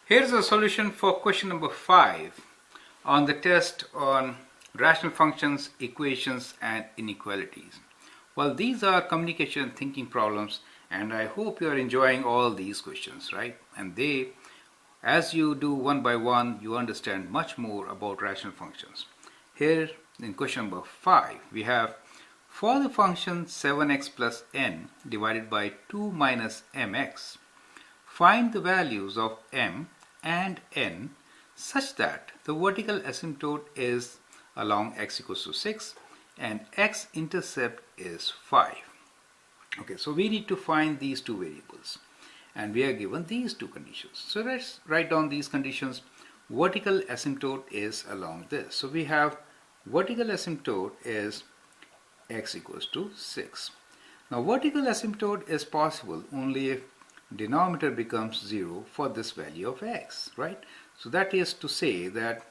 Here's a solution for question number 5 on the test on rational functions, equations and inequalities. Well, these are communication and thinking problems, and I hope you are enjoying all these questions, right? And they, as you do one by one, you understand much more about rational functions. Here in question number 5, we have for the function 7x plus n divided by 2 minus mx, find the values of m and n such that the vertical asymptote is along x equals to 6 and x-intercept is 5. Okay, so we need to find these two variables and we are given these two conditions. So let's write down these conditions. Vertical asymptote is along this. So we have vertical asymptote is x equals to 6. Now vertical asymptote is possible only if denominator becomes 0 for this value of x, right? So that is to say that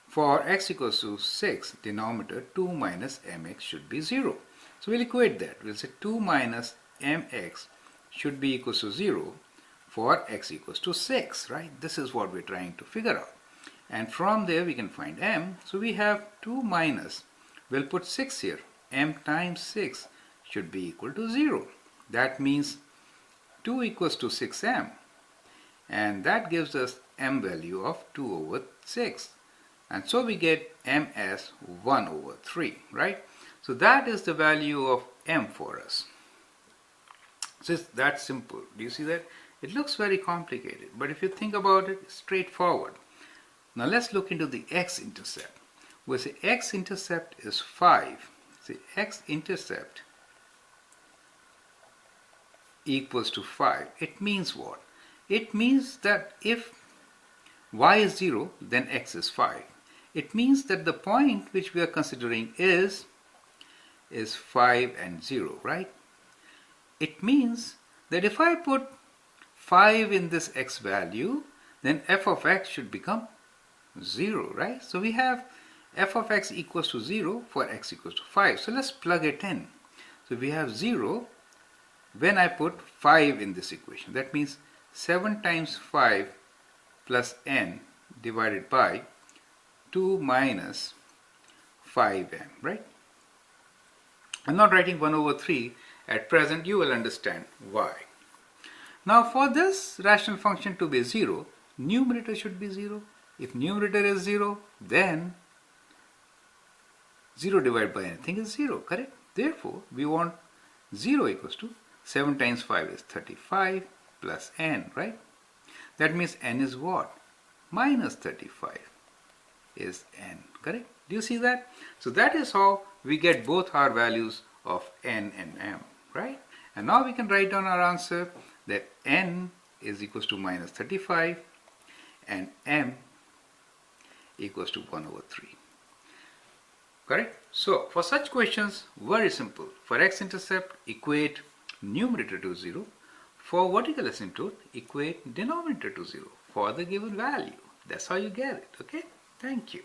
for x equals to 6, denominator 2 minus mx should be 0. So we'll equate that. We'll say 2 minus mx should be equals to 0 for x equals to 6, right? This is what we're trying to figure out. And from there we can find m. So we have 2 minus, we'll put 6 here. M times 6 should be equal to 0. That means 2 equals to 6m, and that gives us m value of 2 over 6, and so we get m as 1 over 3, right? So that is the value of m for us. So it's that simple. Do you see that? It looks very complicated, but if you think about it, it's straightforward. Now let's look into the x-intercept. We'll say x-intercept is 5. Say x-intercept equals to 5. It means what? It means that if y is 0, then x is 5. It means that the point which we are considering is 5 and 0, right? It means that if I put 5 in this x value, then f of x should become 0, right? So we have f of x equals to 0 for x equals to 5. So let's plug it in. So we have 0 when I put 5 in this equation. That means 7 times 5 plus n divided by 2 minus 5m, right? I'm not writing 1 over 3 at present. You will understand why. Now for this rational function to be 0, numerator should be 0. If numerator is 0, then 0 divided by anything is 0, correct? Therefore, we want 0 equals to 7 times 5 is 35 plus n, right? That means n is what? Minus 35 is n, correct? Do you see that? So that is how we get both our values of n and m, right? And now we can write down our answer that n is equals to minus 35 and m equals to 1 over 3. Correct? So for such questions, very simple. For x-intercept, equate numerator to 0. For vertical asymptote, equate denominator to 0 for the given value. That's how you get it. Okay? Thank you.